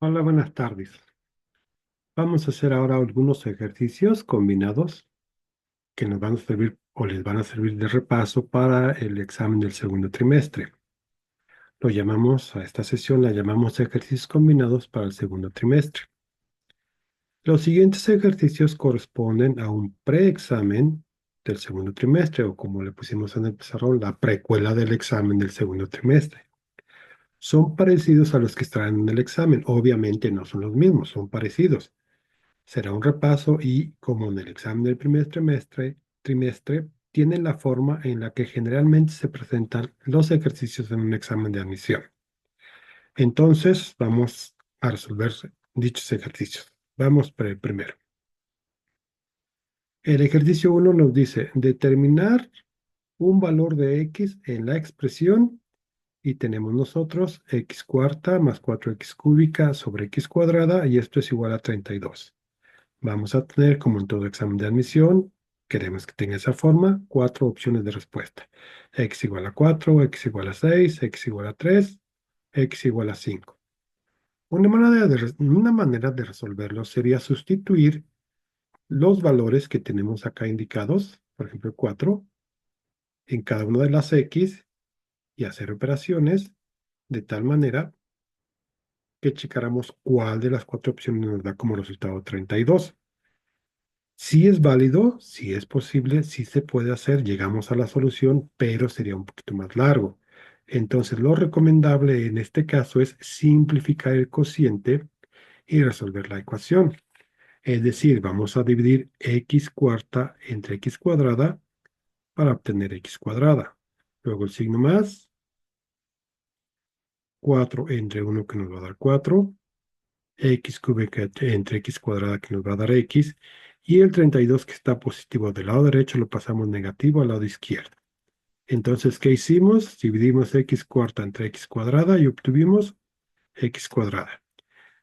Hola, buenas tardes. Vamos a hacer ahora algunos ejercicios combinados que nos van a servir o les van a servir de repaso para el examen del segundo trimestre. Lo llamamos, a esta sesión la llamamos ejercicios combinados para el segundo trimestre. Los siguientes ejercicios corresponden a un preexamen del segundo trimestre o como le pusimos en el pizarrón, la precuela del examen del segundo trimestre. Son parecidos a los que estarán en el examen. Obviamente no son los mismos, son parecidos. Será un repaso y, como en el examen del primer trimestre, tiene la forma en la que generalmente se presentan los ejercicios en un examen de admisión. Entonces, vamos a resolver dichos ejercicios. Vamos por el primero. El ejercicio 1 nos dice determinar un valor de x en la expresión y tenemos nosotros x cuarta más 4x cúbica sobre x cuadrada y esto es igual a 32. Vamos a tener, como en todo examen de admisión, queremos que tenga esa forma, cuatro opciones de respuesta. X igual a 4, X igual a 6, X igual a 3, X igual a 5. Una manera de resolverlo sería sustituir los valores que tenemos acá indicados, por ejemplo 4, en cada una de las X y hacer operaciones de tal manera que checáramos cuál de las cuatro opciones nos da como resultado 32. Sí es válido, sí es posible, sí se puede hacer, llegamos a la solución, pero sería un poquito más largo. Entonces, lo recomendable en este caso es simplificar el cociente y resolver la ecuación. Es decir, vamos a dividir x cuarta entre x cuadrada para obtener x cuadrada. Luego el signo más, 4 entre 1 que nos va a dar 4, x cúbica entre x cuadrada que nos va a dar x, y el 32 que está positivo del lado derecho lo pasamos negativo al lado izquierdo. Entonces, ¿qué hicimos? Dividimos x cuarta entre x cuadrada y obtuvimos x cuadrada.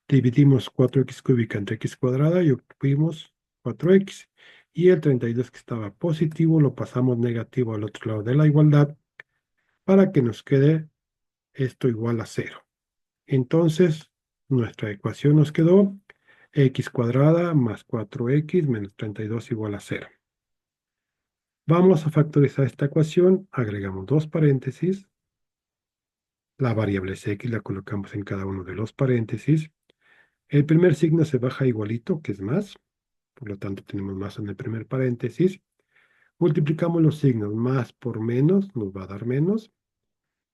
Dividimos 4x cúbica entre x cuadrada y obtuvimos 4x. Y el 32 que estaba positivo lo pasamos negativo al otro lado de la igualdad para que nos quede esto igual a 0. Entonces, nuestra ecuación nos quedó x cuadrada más 4x menos 32 igual a 0. Vamos a factorizar esta ecuación, agregamos dos paréntesis, la variable x la colocamos en cada uno de los paréntesis, el primer signo se baja igualito, que es más, por lo tanto tenemos más en el primer paréntesis, multiplicamos los signos, más por menos nos va a dar menos,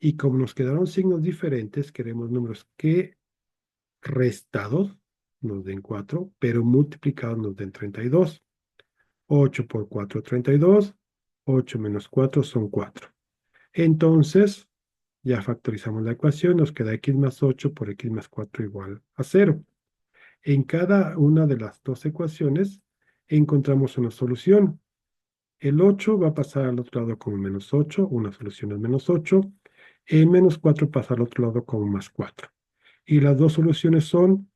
y como nos quedaron signos diferentes, queremos números que restados nos den 4, pero multiplicados nos den 32. 8 por 4, 32. 8 menos 4 son 4. Entonces, ya factorizamos la ecuación, nos queda x más 8 por x más 4 igual a 0. En cada una de las dos ecuaciones encontramos una solución. El 8 va a pasar al otro lado como menos 8, una solución es menos 8. El menos 4 pasa al otro lado como más 4. Y las dos soluciones son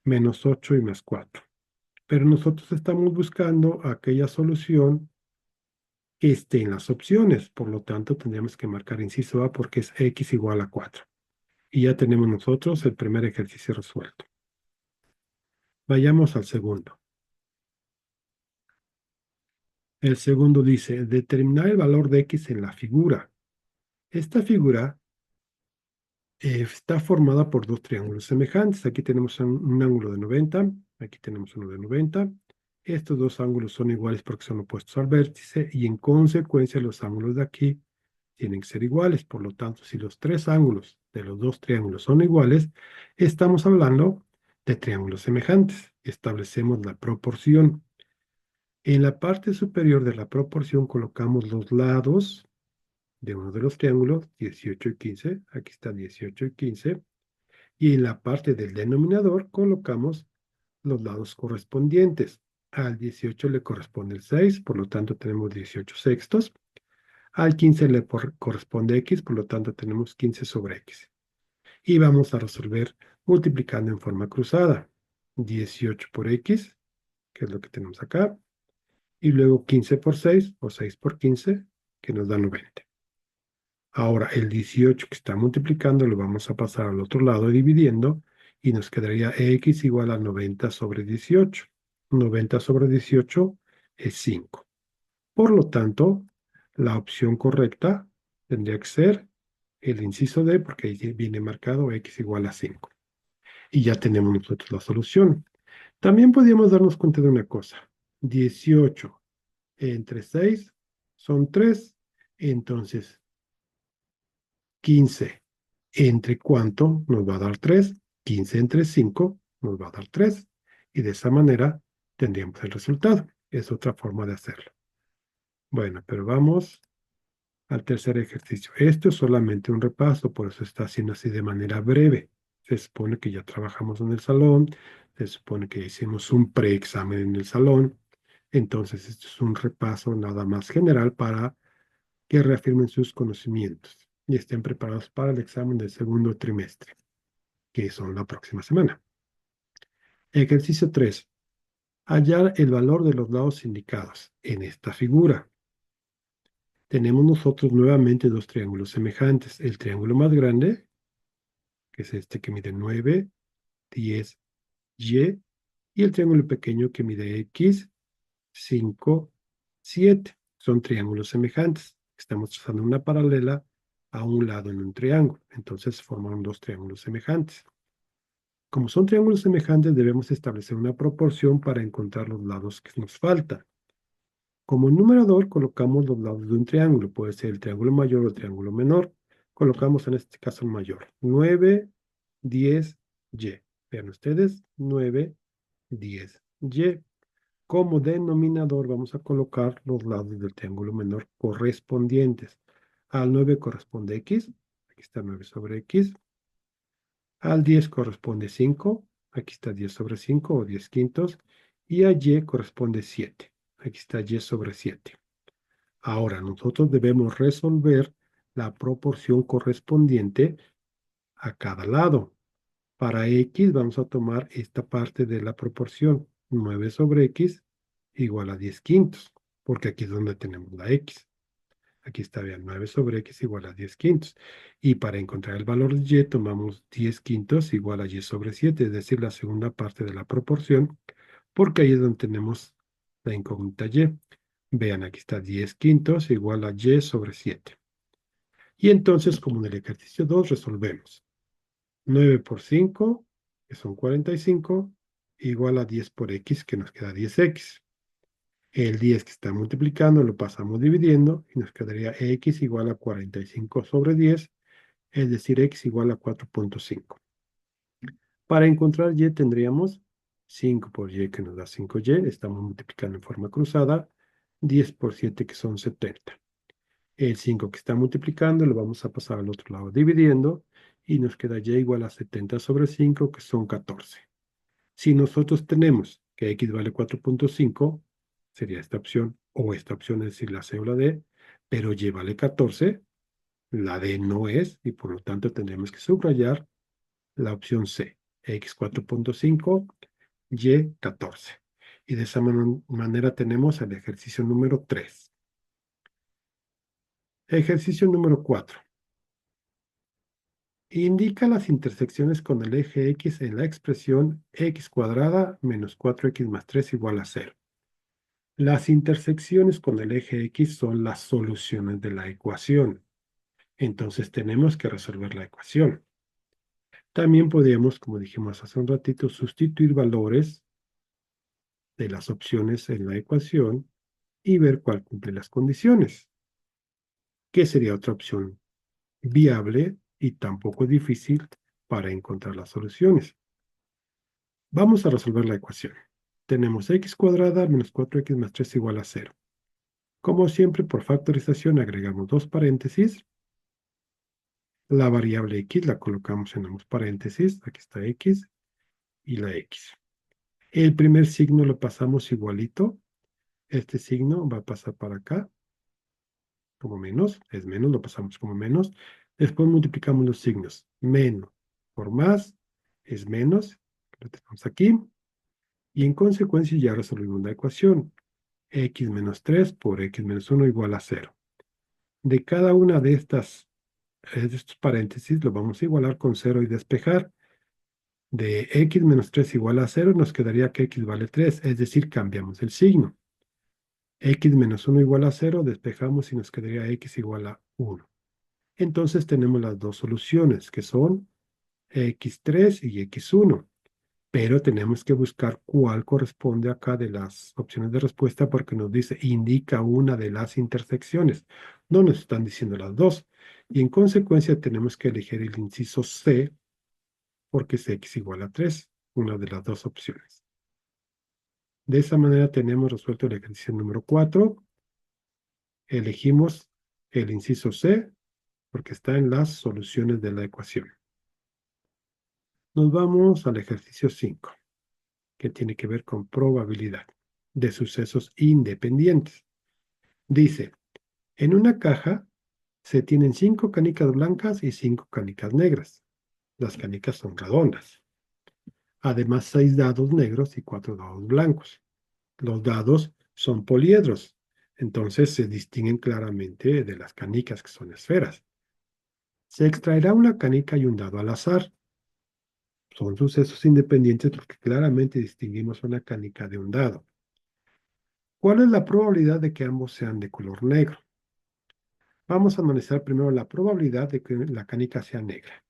menos 8 y más 4. Pero nosotros estamos buscando aquella solución que esté en las opciones. Por lo tanto, tendríamos que marcar inciso A porque es x igual a 4. Y ya tenemos nosotros el primer ejercicio resuelto. Vayamos al segundo. El segundo dice, determinar el valor de x en la figura. Esta figura está formada por dos triángulos semejantes. Aquí tenemos un ángulo de 90, aquí tenemos uno de 90. Estos dos ángulos son iguales porque son opuestos al vértice y en consecuencia los ángulos de aquí tienen que ser iguales. Por lo tanto, si los tres ángulos de los dos triángulos son iguales, estamos hablando de triángulos semejantes. Establecemos la proporción. En la parte superior de la proporción colocamos los lados de uno de los triángulos, 18 y 15. Aquí está 18 y 15. Y en la parte del denominador colocamos los lados correspondientes. Al 18 le corresponde el 6, por lo tanto tenemos 18 sextos. Al 15 le corresponde x, por lo tanto tenemos 15 sobre x. Y vamos a resolver multiplicando en forma cruzada. 18 por x, que es lo que tenemos acá, y luego 15 por 6, o 6 por 15, que nos da 90. Ahora, el 18 que está multiplicando lo vamos a pasar al otro lado dividiendo, y nos quedaría x igual a 90 sobre 18. 90 sobre 18 es 5. Por lo tanto, la opción correcta tendría que ser el inciso D, porque ahí viene marcado x igual a 5. Y ya tenemos nosotros la solución. También podríamos darnos cuenta de una cosa. 18 entre 6 son 3. Entonces, 15 entre cuánto nos va a dar 3. 15 entre 5 nos va a dar 3. Y de esa manera tendríamos el resultado. Es otra forma de hacerlo. Bueno, pero vamos al tercer ejercicio. Esto es solamente un repaso, por eso está haciendo así de manera breve. Se supone que ya trabajamos en el salón, se supone que hicimos un preexamen en el salón. Entonces, esto es un repaso nada más general para que reafirmen sus conocimientos y estén preparados para el examen del segundo trimestre, que son la próxima semana. Ejercicio 3. Hallar el valor de los lados indicados en esta figura. Tenemos nosotros nuevamente dos triángulos semejantes. El triángulo más grande, que es este que mide 9, 10, y, y el triángulo pequeño que mide x, 5, 7. Son triángulos semejantes. Estamos trazando una paralela a un lado en un triángulo. Entonces forman dos triángulos semejantes. Como son triángulos semejantes, debemos establecer una proporción para encontrar los lados que nos faltan. Como numerador, colocamos los lados de un triángulo. Puede ser el triángulo mayor o el triángulo menor. Colocamos en este caso el mayor. 9, 10, y. Vean ustedes, 9, 10, y. Como denominador vamos a colocar los lados del triángulo menor correspondientes. Al 9 corresponde x. Aquí está 9 sobre x. Al 10 corresponde 5. Aquí está 10 sobre 5 o 10 quintos. Y a y corresponde 7. Aquí está y sobre 7. Ahora nosotros debemos resolver la proporción correspondiente a cada lado. Para x vamos a tomar esta parte de la proporción. 9 sobre x igual a 10 quintos, porque aquí es donde tenemos la x. Aquí está, bien, 9 sobre x igual a 10 quintos. Y para encontrar el valor de y, tomamos 10 quintos igual a y sobre 7, es decir, la segunda parte de la proporción, porque ahí es donde tenemos la incógnita y. Vean, aquí está 10 quintos igual a y sobre 7. Y entonces, como en el ejercicio 2, resolvemos. 9 por 5, que son 45, igual a 10 por x, que nos queda 10x. El 10 que está multiplicando lo pasamos dividiendo y nos quedaría x igual a 45 sobre 10, es decir, x igual a 4.5. Para encontrar y tendríamos 5 por y, que nos da 5y, estamos multiplicando en forma cruzada, 10 por 7, que son 70. El 5 que está multiplicando lo vamos a pasar al otro lado dividiendo y nos queda y igual a 70 sobre 5, que son 14. Si nosotros tenemos que x vale 4.5, sería esta opción o esta opción, es decir, la C o la D, pero y vale 14, la D no es, y por lo tanto tendremos que subrayar la opción C, x 4.5, y 14. Y de esa manera tenemos el ejercicio número 3. Ejercicio número 4. Indica las intersecciones con el eje X en la expresión x cuadrada menos 4x más 3 igual a 0. Las intersecciones con el eje X son las soluciones de la ecuación. Entonces tenemos que resolver la ecuación. También podemos, como dijimos hace un ratito, sustituir valores de las opciones en la ecuación y ver cuál cumple las condiciones. ¿Qué sería otra opción viable y tampoco difícil para encontrar las soluciones? Vamos a resolver la ecuación. Tenemos x cuadrada menos 4x más 3 igual a 0. Como siempre, por factorización agregamos dos paréntesis. La variable x la colocamos en ambos paréntesis. Aquí está x y la x. El primer signo lo pasamos igualito. Este signo va a pasar para acá como menos. Es menos, lo pasamos como menos. Después multiplicamos los signos. Menos por más es menos. Lo tenemos aquí. Y en consecuencia ya resolvimos la ecuación. X menos 3 por x menos 1 igual a 0. De cada una de estos paréntesis lo vamos a igualar con 0 y despejar. de x menos 3 igual a 0, nos quedaría que x vale 3, es decir, cambiamos el signo. X menos 1 igual a 0, despejamos y nos quedaría x igual a 1. Entonces tenemos las dos soluciones, que son x3 y x1. Pero tenemos que buscar cuál corresponde acá de las opciones de respuesta porque nos dice indica una de las intersecciones. No nos están diciendo las dos. Y en consecuencia tenemos que elegir el inciso C porque es x igual a 3, una de las dos opciones. De esa manera tenemos resuelto el ejercicio número 4. Elegimos el inciso C porque está en las soluciones de la ecuación. Nos vamos al ejercicio 5, que tiene que ver con probabilidad de sucesos independientes. Dice, en una caja se tienen 5 canicas blancas y 5 canicas negras. Las canicas son redondas. Además, 6 dados negros y 4 dados blancos. Los dados son poliedros, entonces se distinguen claramente de las canicas que son esferas. Se extraerá una canica y un dado al azar. Son sucesos independientes porque claramente distinguimos una canica de un dado. ¿Cuál es la probabilidad de que ambos sean de color negro? Vamos a analizar primero la probabilidad de que la canica sea negra.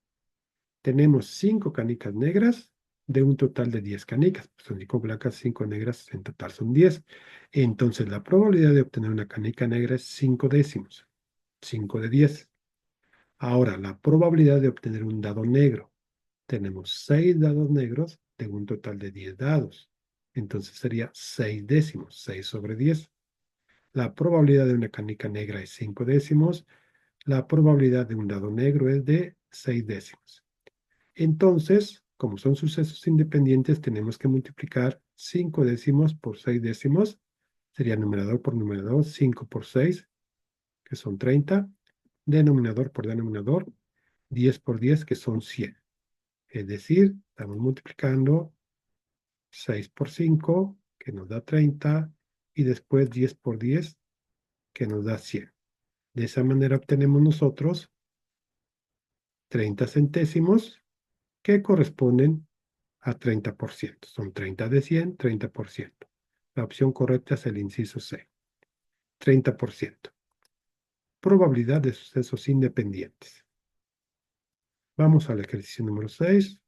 Tenemos 5 canicas negras de un total de 10 canicas. Pues son 5 blancas, 5 negras, en total son 10. Entonces la probabilidad de obtener una canica negra es 5 décimos. 5 de 10. Ahora, la probabilidad de obtener un dado negro. Tenemos 6 dados negros de un total de 10 dados. Entonces sería 6 décimos, 6 sobre 10. La probabilidad de una canica negra es 5 décimos. La probabilidad de un dado negro es de 6 décimos. Entonces, como son sucesos independientes, tenemos que multiplicar 5 décimos por 6 décimos. Sería numerador por numerador, 5 por 6, que son 30. Denominador por denominador, 10 por 10, que son 100. Es decir, estamos multiplicando 6 por 5, que nos da 30, y después 10 por 10, que nos da 100. De esa manera obtenemos nosotros 30 centésimos, que corresponden a 30%. Son 30 de 100, 30%. La opción correcta es el inciso C. 30%. Probabilidad de sucesos independientes. Vamos al ejercicio número 6.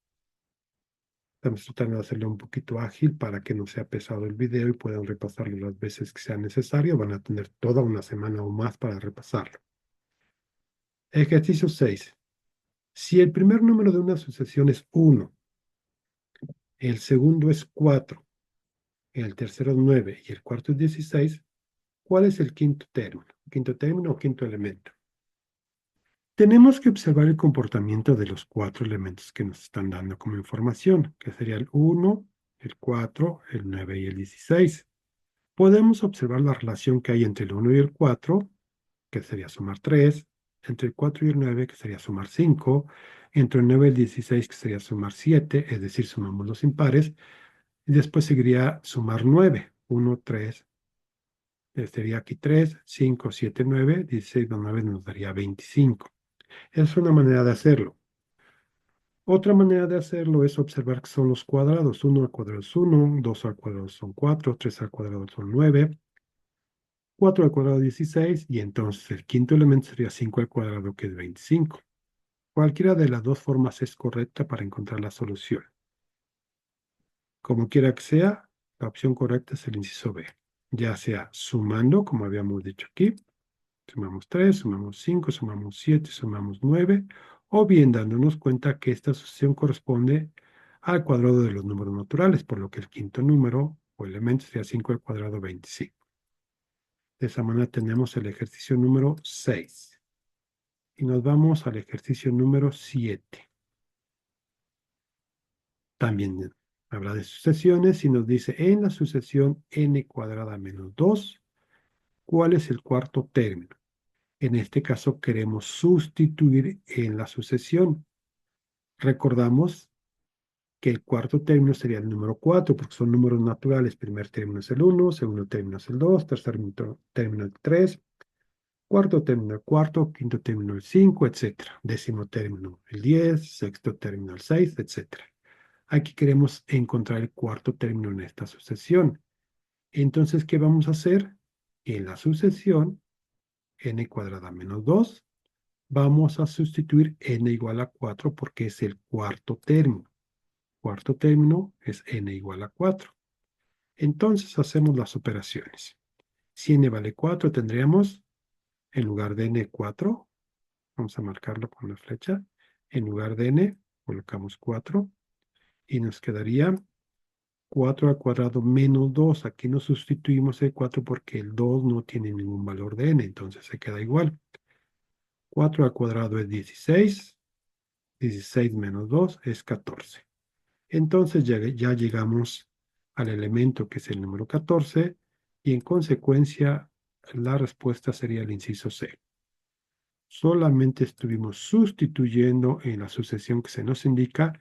Estamos tratando de hacerlo un poquito ágil para que no sea pesado el video y puedan repasarlo las veces que sea necesario. Van a tener toda una semana o más para repasarlo. Ejercicio 6. Si el primer número de una sucesión es 1, el segundo es 4, el tercero es 9 y el cuarto es 16, ¿cuál es el quinto término? ¿Quinto término o quinto elemento? Tenemos que observar el comportamiento de los 4 elementos que nos están dando como información, que sería el 1, el 4, el 9 y el 16. Podemos observar la relación que hay entre el 1 y el 4, que sería sumar 3, entre el 4 y el 9, que sería sumar 5, entre el 9 y el 16, que sería sumar 7, es decir, sumamos los impares, y después seguiría sumar 9, 1, 3, sería aquí 3, 5, 7, 9, 16 más 9 nos daría 25. Es una manera de hacerlo. Otra manera de hacerlo es observar que son los cuadrados. 1 al cuadrado es 1, 2 al cuadrado son 4, 3 al cuadrado son 9, 4 al cuadrado 16, y entonces el quinto elemento sería 5 al cuadrado, que es 25. Cualquiera de las dos formas es correcta para encontrar la solución. Como quiera que sea, la opción correcta es el inciso B. Ya sea sumando, como habíamos dicho aquí, sumamos 3, sumamos 5, sumamos 7, sumamos 9, o bien dándonos cuenta que esta sucesión corresponde al cuadrado de los números naturales, por lo que el quinto número o elemento sería 5 al cuadrado 25. De esa manera tenemos el ejercicio número 6. Y nos vamos al ejercicio número 7. También habla de sucesiones y nos dice, en la sucesión n cuadrada menos 2, ¿cuál es el cuarto término? En este caso queremos sustituir en la sucesión. Recordamos que el cuarto término sería el número 4, porque son números naturales. Primer término es el 1, segundo término es el 2, tercer término el 3, cuarto término el 4, quinto término el 5, etc. Décimo término el 10, sexto término el 6, etc. Aquí queremos encontrar el cuarto término en esta sucesión. Entonces, ¿qué vamos a hacer? En la sucesión, n cuadrada menos 2, vamos a sustituir n igual a 4 porque es el cuarto término. Cuarto término es n igual a 4. Entonces hacemos las operaciones. Si n vale 4, tendríamos, en lugar de n 4, vamos a marcarlo con la flecha, en lugar de n colocamos 4 y nos quedaría 4 al cuadrado menos 2. Aquí no sustituimos el 4 porque el 2 no tiene ningún valor de n, entonces se queda igual. 4 al cuadrado es 16. 16 menos 2 es 14. Entonces ya llegamos al elemento que es el número 14 y en consecuencia la respuesta sería el inciso C. Solamente estuvimos sustituyendo en la sucesión que se nos indica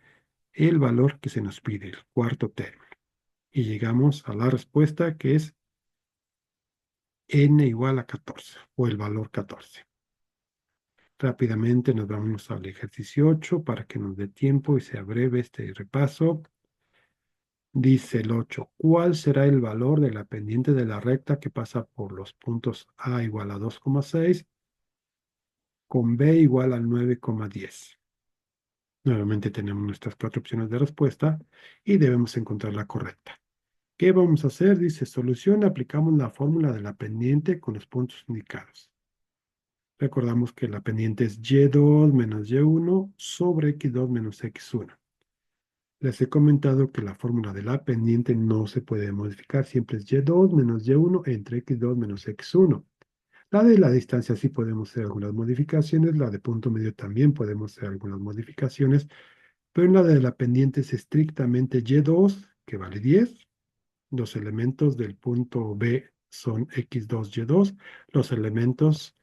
el valor que se nos pide, el cuarto término. Y llegamos a la respuesta que es n igual a 14 o el valor 14. Rápidamente nos vamos al ejercicio 8 para que nos dé tiempo y sea breve este repaso. Dice el 8, ¿cuál será el valor de la pendiente de la recta que pasa por los puntos A igual a 2,6 con B igual a 9,10? Nuevamente tenemos nuestras cuatro opciones de respuesta y debemos encontrar la correcta. ¿Qué vamos a hacer? Dice solución, aplicamos la fórmula de la pendiente con los puntos indicados. Recordamos que la pendiente es y2 menos y1 sobre x2 menos x1. Les he comentado que la fórmula de la pendiente no se puede modificar, siempre es y2 menos y1 entre x2 menos x1. La de la distancia sí podemos hacer algunas modificaciones, la de punto medio también podemos hacer algunas modificaciones, pero en la de la pendiente es estrictamente y2, que vale 10. Los elementos del punto B son x2, y2. Los elementos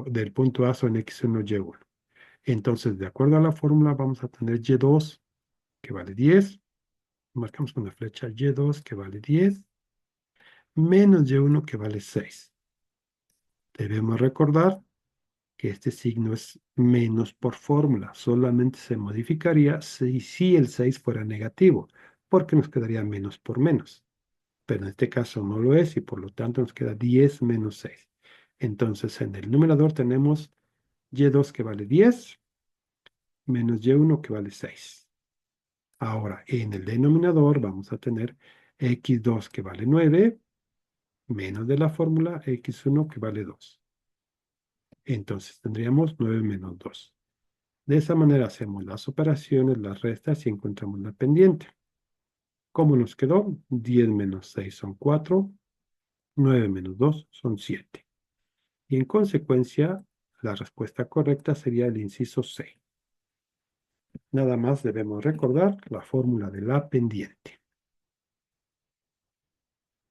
del punto A son x1, y1. Entonces, de acuerdo a la fórmula, vamos a tener y2, que vale 10. Marcamos con la flecha y2 que vale 10, menos y1 que vale 6. Debemos recordar que este signo es menos por fórmula. Solamente se modificaría si el 6 fuera negativo, porque nos quedaría menos por menos. Pero en este caso no lo es y por lo tanto nos queda 10 menos 6. Entonces en el numerador tenemos y2 que vale 10, menos y1 que vale 6. Ahora, en el denominador vamos a tener x2 que vale 9, menos de la fórmula x1 que vale 2. Entonces tendríamos 9 menos 2. De esa manera hacemos las operaciones, las restas y encontramos la pendiente. ¿Cómo nos quedó? 10 menos 6 son 4, 9 menos 2 son 7. Y en consecuencia, la respuesta correcta sería el inciso C. Nada más debemos recordar la fórmula de la pendiente.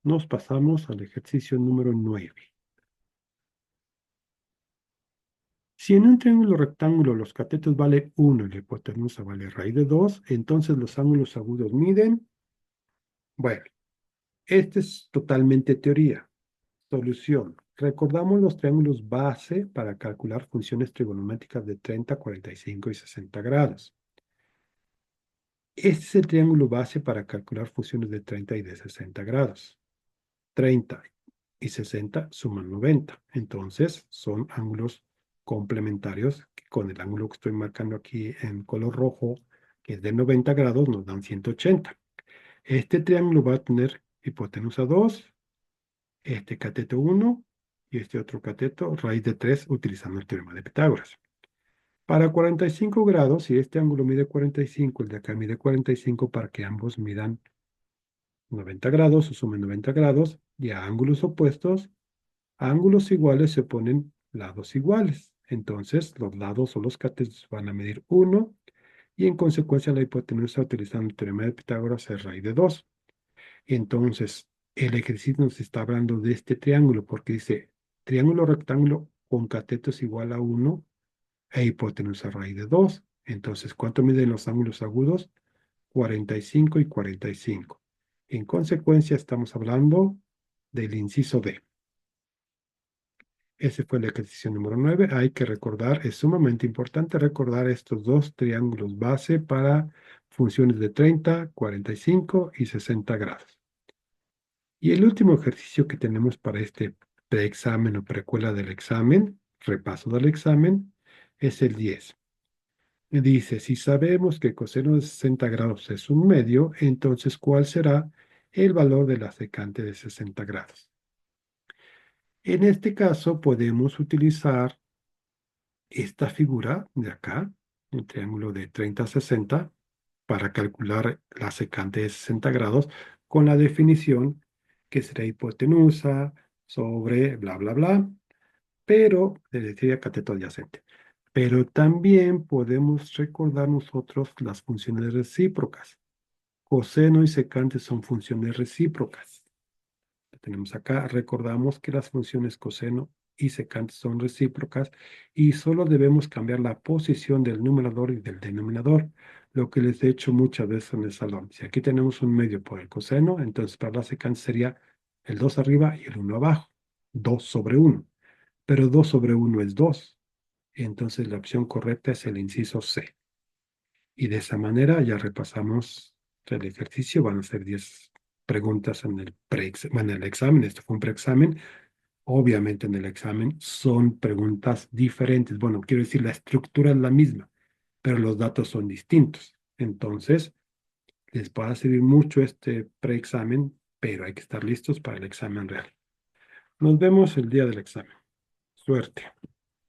Nos pasamos al ejercicio número 9. Si en un triángulo rectángulo los catetos valen 1 y la hipotenusa vale raíz de 2, entonces los ángulos agudos miden. Bueno, este es totalmente teoría. Solución. Recordamos los triángulos base para calcular funciones trigonométricas de 30, 45 y 60 grados. Este es el triángulo base para calcular funciones de 30 y de 60 grados. 30 y 60 suman 90. Entonces, son ángulos complementarios que con el ángulo que estoy marcando aquí en color rojo, que es de 90 grados, nos dan 180. Este triángulo va a tener hipotenusa 2, este cateto 1 y este otro cateto raíz de 3 utilizando el teorema de Pitágoras. Para 45 grados, si este ángulo mide 45, el de acá mide 45, para que ambos midan 90 grados o sumen 90 grados, y a ángulos opuestos, a ángulos iguales se oponen lados iguales. Entonces, los lados o los catetos van a medir 1 y en consecuencia la hipotenusa utilizando el teorema de Pitágoras es raíz de 2. Entonces, el ejercicio nos está hablando de este triángulo porque dice triángulo rectángulo con catetos igual a 1 e hipotenusa raíz de 2. Entonces, ¿cuánto miden los ángulos agudos? 45 y 45. En consecuencia, estamos hablando del inciso D. Ese fue el ejercicio número 9. Hay que recordar, es sumamente importante recordar estos dos triángulos base para funciones de 30, 45 y 60 grados. Y el último ejercicio que tenemos para este preexamen o precuela del examen, repaso del examen, es el 10. Dice, si sabemos que coseno de 60 grados es un medio, entonces ¿cuál será el valor de la secante de 60 grados? En este caso podemos utilizar esta figura de acá, el triángulo de 30 a 60, para calcular la secante de 60 grados con la definición que será hipotenusa sobre bla, bla, bla, pero, es decir, cateto adyacente. Pero también podemos recordar nosotros las funciones recíprocas. Coseno y secante son funciones recíprocas. Lo tenemos acá. Recordamos que las funciones coseno y secante son recíprocas y solo debemos cambiar la posición del numerador y del denominador, lo que les he hecho muchas veces en el salón. Si aquí tenemos un medio por el coseno, entonces para la secante sería el 2 arriba y el 1 abajo. 2 sobre 1. Pero 2 sobre 1 es 2. Entonces la opción correcta es el inciso C. Y de esa manera ya repasamos el ejercicio. Van a ser 10 preguntas en en el examen. Este fue un preexamen. Obviamente en el examen son preguntas diferentes. Bueno, quiero decir, la estructura es la misma, pero los datos son distintos. Entonces, les va a servir mucho este preexamen, pero hay que estar listos para el examen real. Nos vemos el día del examen. Suerte.